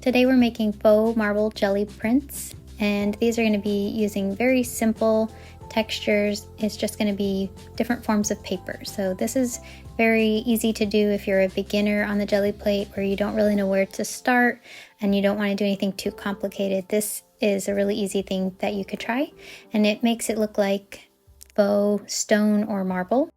Today we're making faux marble jelly prints, and these are going to be using very simple textures. It's just going to be different forms of paper. So this is very easy to do if you're a beginner on the jelly plate where you don't really know where to start and you don't want to do anything too complicated. This is a really easy thing that you could try, and it makes it look like faux stone or marble.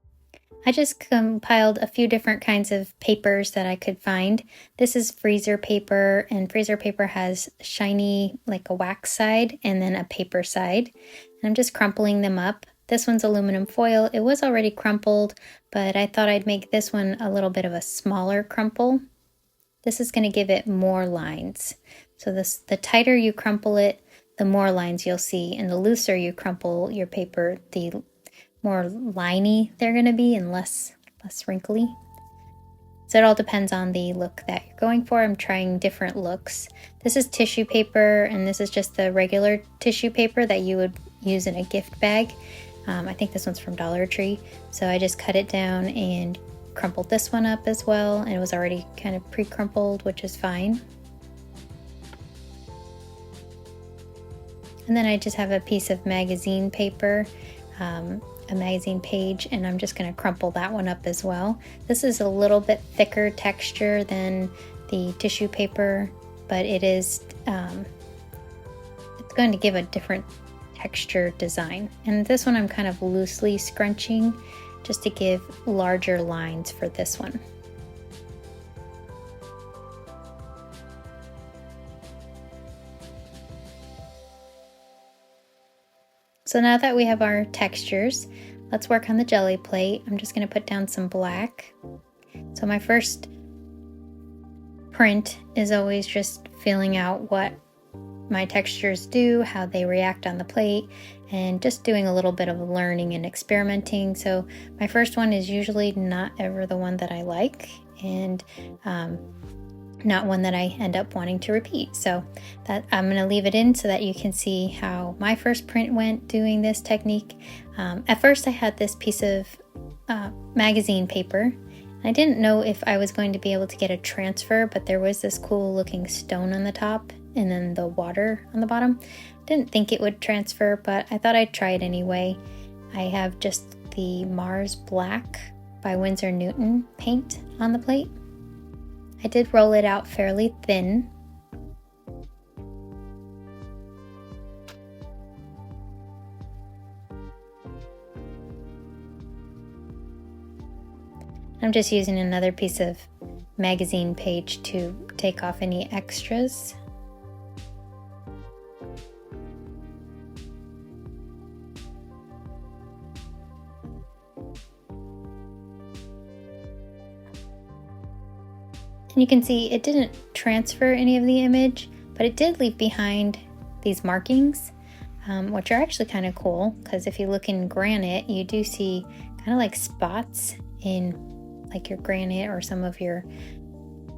I just compiled a few different kinds of papers that I could find. This is freezer paper, and freezer paper has shiny, like a wax side, and then a paper side. And I'm just crumpling them up. This one's aluminum foil. It was already crumpled, but I thought I'd make this one a little bit of a smaller crumple. This is going to give it more lines. So the tighter you crumple it, the more lines you'll see, and the looser you crumple your paper, the more liney they're going to be and less wrinkly. So it all depends on the look that you're going for. I'm trying different looks. This is tissue paper, and this is just the regular tissue paper that you would use in a gift bag. I think this one's from Dollar Tree. So I just cut it down and crumpled this one up as well, and it was already kind of pre-crumpled, which is fine. And then I just have a piece of magazine paper, a magazine page, and I'm just going to crumple that one up as well. This is a little bit thicker texture than the tissue paper, but it is it's going to give a different texture design. And this one I'm kind of loosely scrunching just to give larger lines for this one. So now that we have our textures, let's work on the jelly plate. I'm just going to put down some black. So my first print is always just feeling out what my textures do, how they react on the plate, and just doing a little bit of learning and experimenting. So my first one is usually not ever the one that I like, and not one that I end up wanting to repeat. So that I'm going to leave it in so that you can see how my first print went doing this technique. At first I had this piece of magazine paper. I didn't know if I was going to be able to get a transfer, but there was this cool looking stone on the top and then the water on the bottom. Didn't think it would transfer, but I thought I'd try it anyway. I have just the Mars Black by Winsor Newton paint on the plate. I did roll it out fairly thin. I'm just using another piece of magazine page to take off any extras. And you can see it didn't transfer any of the image, but it did leave behind these markings, which are actually kind of cool, because if you look in granite, you do see kind of like spots in like your granite or some of your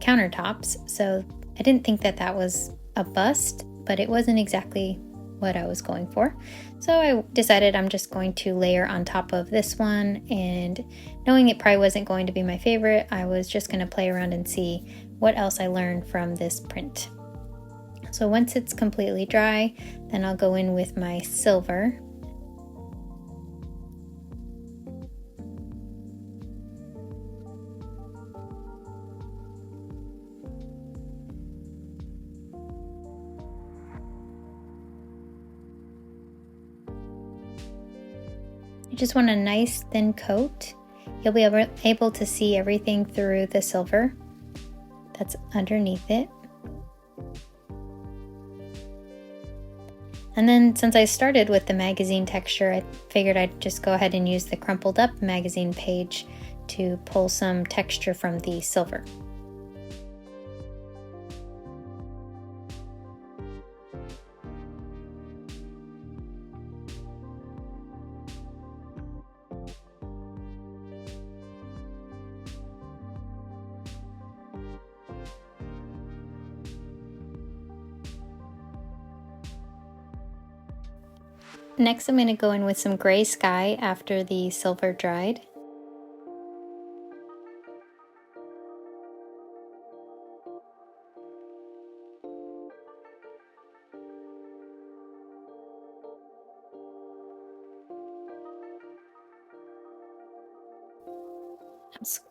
countertops. So I didn't think that that was a bust, but it wasn't exactly what I was going for. So I decided I'm just going to layer on top of this one, and knowing it probably wasn't going to be my favorite, I was just going to play around and see what else I learned from this print. So once it's completely dry, then I'll go in with my silver. You just want a nice thin coat. You'll be able to see everything through the silver that's underneath it. And then since I started with the magazine texture, I figured I'd just go ahead and use the crumpled up magazine page to pull some texture from the silver. Next, I'm going to go in with some gray sky after the silver dried.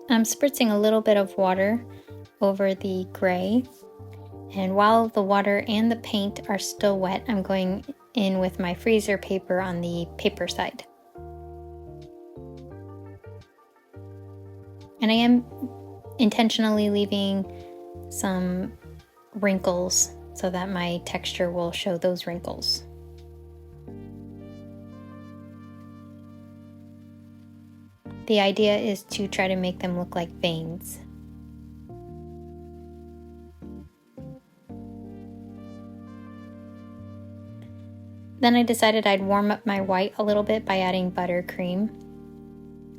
I'm spritzing a little bit of water over the gray, and while the water and the paint are still wet, I'm going in with my freezer paper on the paper side. And I am intentionally leaving some wrinkles so that my texture will show those wrinkles. The idea is to try to make them look like veins. Then I decided I'd warm up my white a little bit by adding buttercream,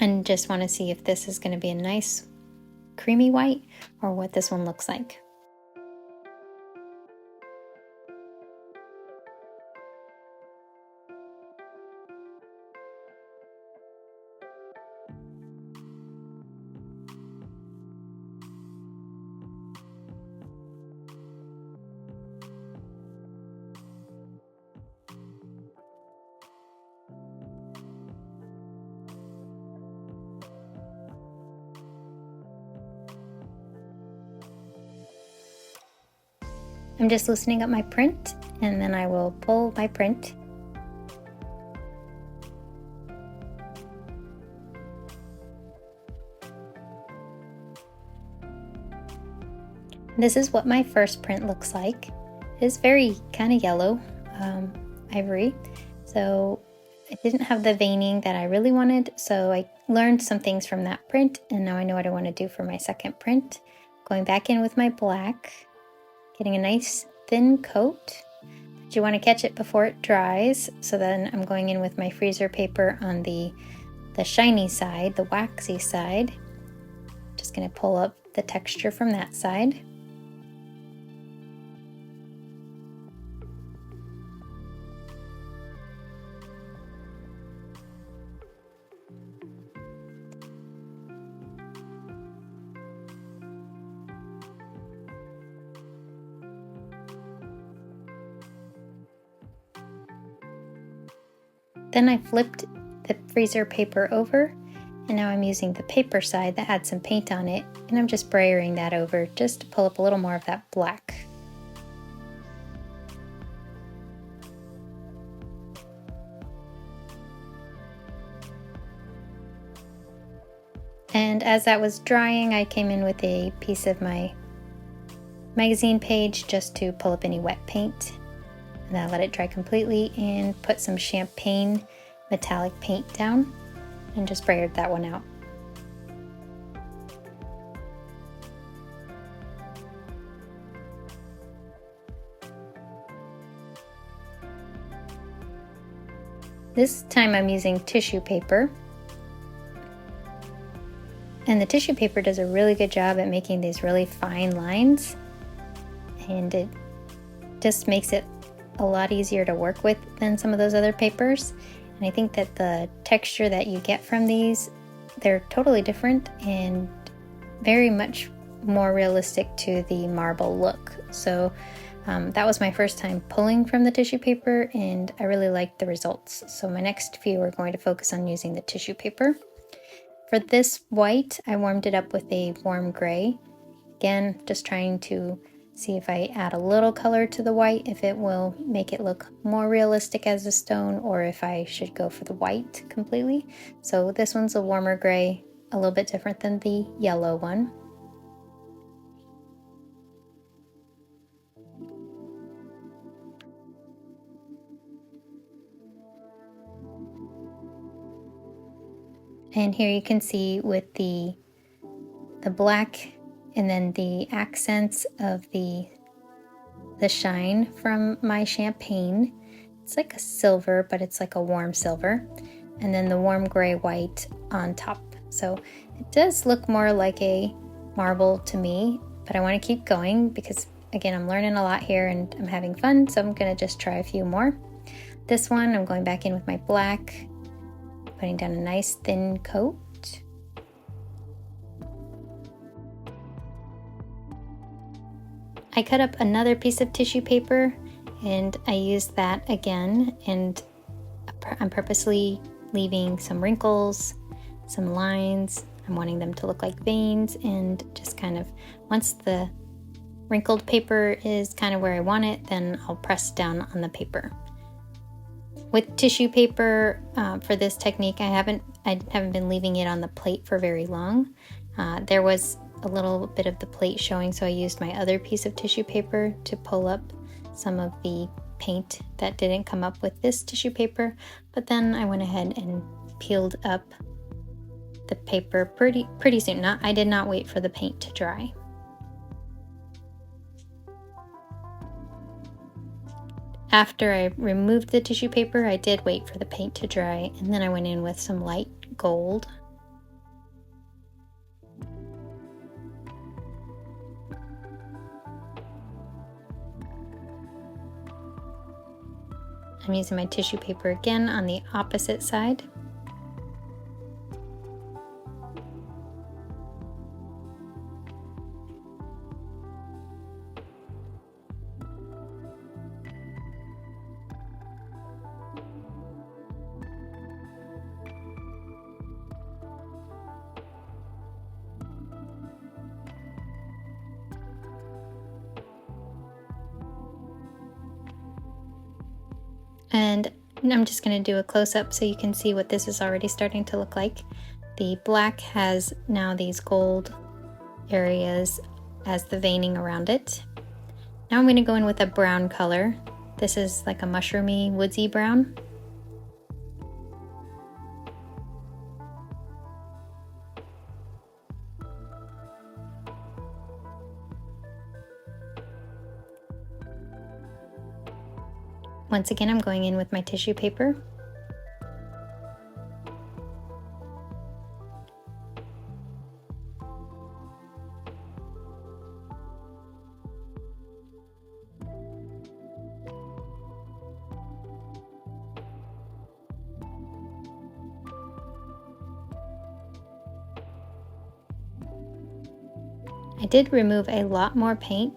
and just want to see if this is going to be a nice creamy white or what this one looks like. I'm just loosening up my print, and then I will pull my print. This is what my first print looks like. It's very kind of yellow, ivory, so it didn't have the veining that I really wanted, so I learned some things from that print, and now I know what I want to do for my second print. Going back in with my black, getting a nice thin coat, but you want to catch it before it dries. So then I'm going in with my freezer paper on the shiny side, the waxy side. Just going to pull up the texture from that side. Then I flipped the freezer paper over, and now I'm using the paper side that had some paint on it, and I'm just spraying that over just to pull up a little more of that black. And as that was drying, I came in with a piece of my magazine page just to pull up any wet paint. And then I let it dry completely and put some champagne metallic paint down and just sprayed that one out. This time I'm using tissue paper. And the tissue paper does a really good job at making these really fine lines. And it just makes it a lot easier to work with than some of those other papers. And I think that the texture that you get from these, they're totally different and very much more realistic to the marble look. So that was my first time pulling from the tissue paper, and I really liked the results. So my next few are going to focus on using the tissue paper. For this white, I warmed it up with a warm gray. Again, just trying to see if I add a little color to the white, if it will make it look more realistic as a stone, or if I should go for the white completely. So this one's a warmer gray, a little bit different than the yellow one. And here you can see with the black and then the accents of the shine from my champagne. It's like a silver, but it's like a warm silver. And then the warm gray white on top. So it does look more like a marble to me, but I want to keep going because, again, I'm learning a lot here and I'm having fun. So I'm going to just try a few more. This one, I'm going back in with my black, putting down a nice thin coat. I cut up another piece of tissue paper and I used that again, and I'm purposely leaving some wrinkles, some lines. I'm wanting them to look like veins, and just kind of, once the wrinkled paper is kind of where I want it, then I'll press down on the paper. With tissue paper, for this technique, I haven't been leaving it on the plate for very long. There was a little bit of the plate showing, so I used my other piece of tissue paper to pull up some of the paint that didn't come up with this tissue paper, but then I went ahead and peeled up the paper pretty soon. I did not wait for the paint to dry. After I removed the tissue paper, I did wait for the paint to dry, and then I went in with some light gold. I'm using my tissue paper again on the opposite side. And I'm just going to do a close-up so you can see what this is already starting to look like. The black has now these gold areas as the veining around it. Now I'm going to go in with a brown color. This is like a mushroomy, woodsy brown. Once again, I'm going in with my tissue paper. I did remove a lot more paint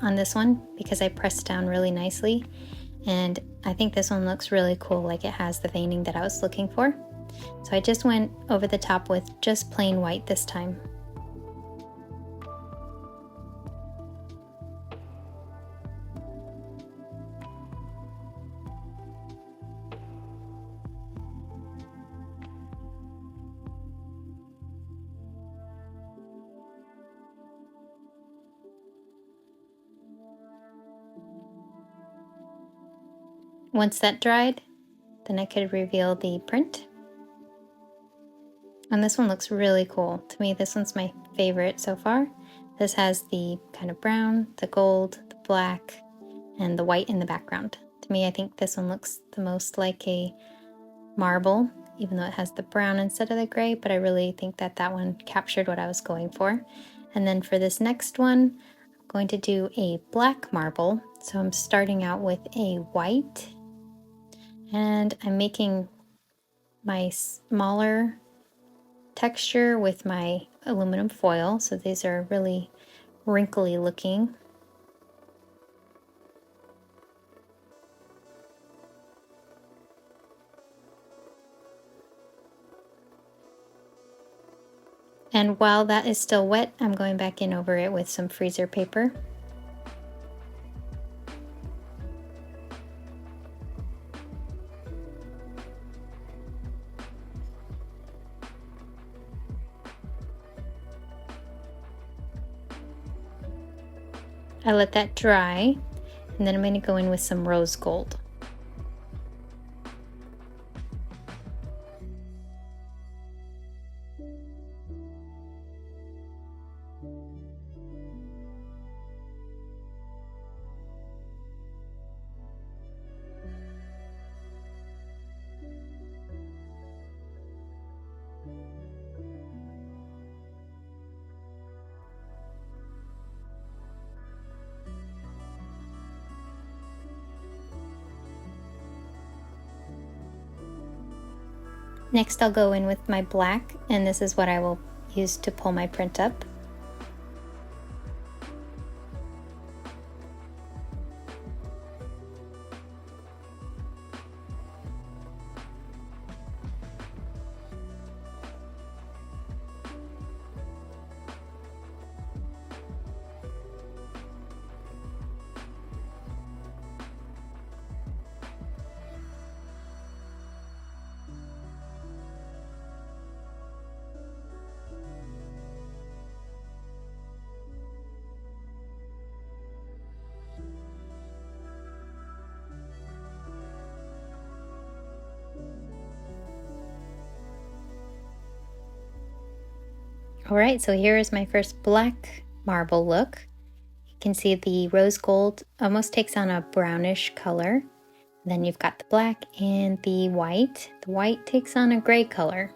on this one because I pressed down really nicely. And I think this one looks really cool, like it has the veining that I was looking for. So I just went over the top with just plain white this time. Once that dried, then I could reveal the print. And this one looks really cool. To me, this one's my favorite so far. This has the kind of brown, the gold, the black, and the white in the background. To me, I think this one looks the most like a marble, even though it has the brown instead of the gray, but I really think that that one captured what I was going for. And then for this next one, I'm going to do a black marble. So I'm starting out with a white, and I'm making my smaller texture with my aluminum foil. So these are really wrinkly looking. And while that is still wet, I'm going back in over it with some freezer paper. I let that dry, and then I'm going to go in with some rose gold. Next, I'll go in with my black, and this is what I will use to pull my print up. Alright, so here is my first black marble look. You can see the rose gold almost takes on a brownish color. Then you've got the black and the white. The white takes on a gray color.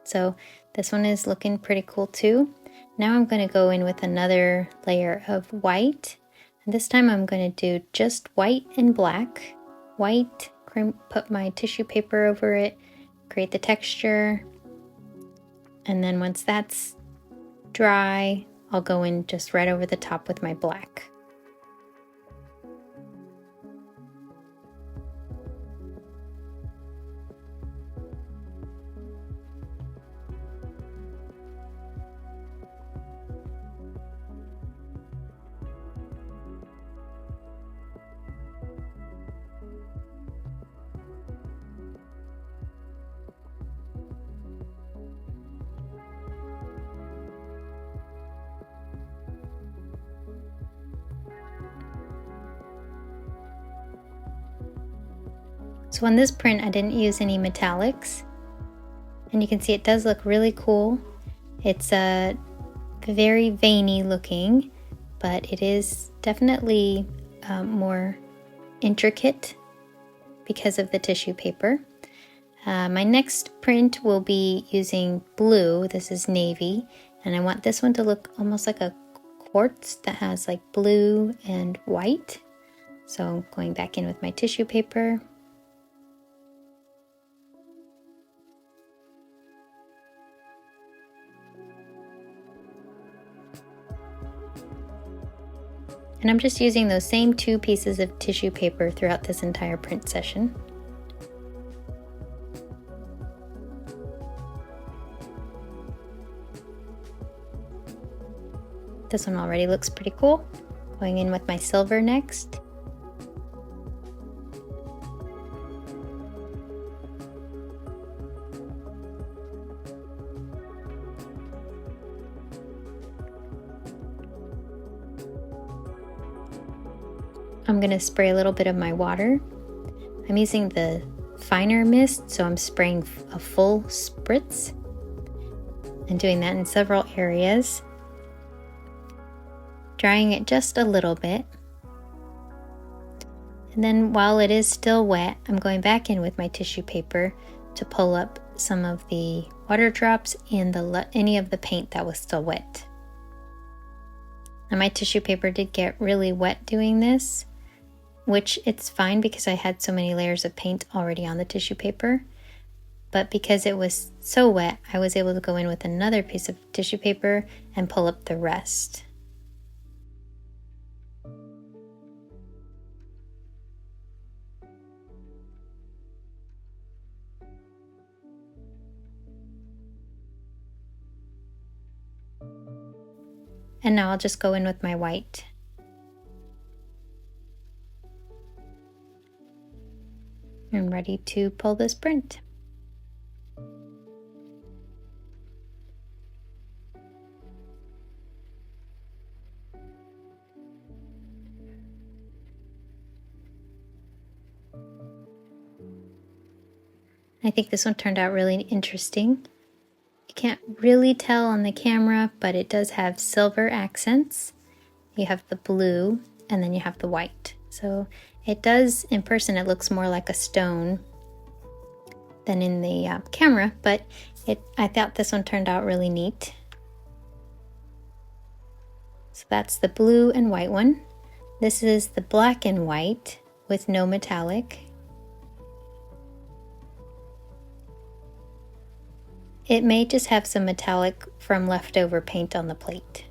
So this one is looking pretty cool too. Now I'm going to go in with another layer of white. And this time I'm going to do just white and black. White, put my tissue paper over it, create the texture. And then once that's dry, I'll go in just right over the top with my black. So on this print, I didn't use any metallics, and you can see it does look really cool. It's very veiny looking, but it is definitely more intricate because of the tissue paper. My next print will be using blue. This is navy, and I want this one to look almost like a quartz that has like blue and white. So I'm going back in with my tissue paper. And I'm just using those same 2 pieces of tissue paper throughout this entire print session. This one already looks pretty cool. Going in with my silver next. I'm going to spray a little bit of my water. I'm using the finer mist, so I'm spraying a full spritz and doing that in several areas. Drying it just a little bit. And then while it is still wet, I'm going back in with my tissue paper to pull up some of the water drops and any of the paint that was still wet. Now my tissue paper did get really wet doing this, which it's fine because I had so many layers of paint already on the tissue paper. But because it was so wet, I was able to go in with another piece of tissue paper and pull up the rest. And now I'll just go in with my white. I'm ready to pull this print. I think this one turned out really interesting. You can't really tell on the camera, but it does have silver accents. You have the blue, and then you have the white. So it does, in person, it looks more like a stone than in the camera, but I thought this one turned out really neat. So that's the blue and white one. This is the black and white with no metallic. It may just have some metallic from leftover paint on the plate.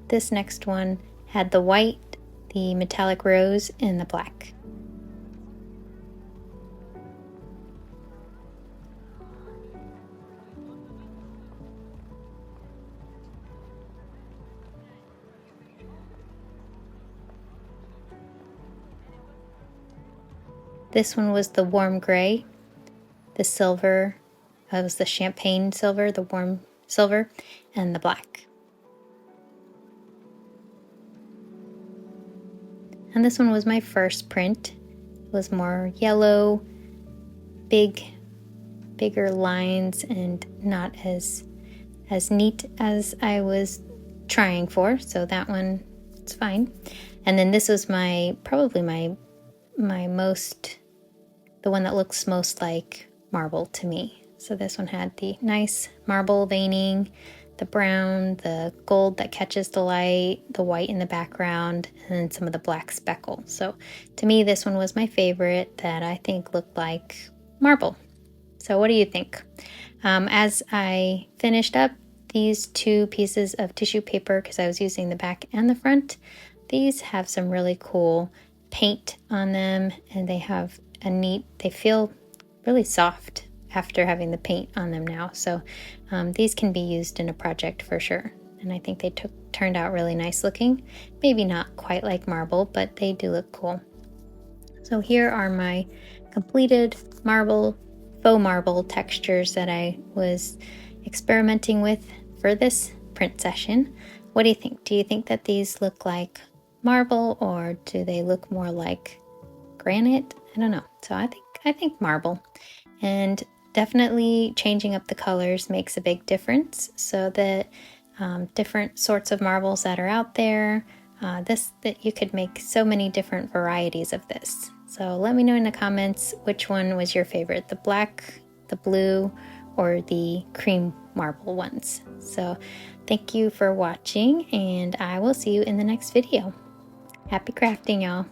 This next one had the white, the metallic rose, and the black. This one was the warm gray. The silver was the champagne silver, the warm silver, and the black. And this one was my first print. It was more yellow, big bigger lines and not as neat as I was trying for. So that one, it's fine. And then this was probably my most, the one that looks most like marble to me. So this one had the nice marble veining, the brown, the gold that catches the light, the white in the background, and then some of the black speckle. So to me, this one was my favorite that I think looked like marble. So what do you think? As I finished up these two pieces of tissue paper, because I was using the back and the front, these have some really cool paint on them, and they have they feel really soft after having the paint on them now. So these can be used in a project for sure. And I think they turned out really nice looking. Maybe not quite like marble, but they do look cool. So here are my completed faux marble textures that I was experimenting with for this print session. What do you think? Do you think that these look like marble, or do they look more like granite? I don't know. So I think marble. And definitely changing up the colors makes a big difference, so that different sorts of marbles that are out there, that you could make so many different varieties of this. So let me know in the comments which one was your favorite, the black, the blue, or the cream marble ones. So thank you for watching, and I will see you in the next video. Happy crafting, y'all.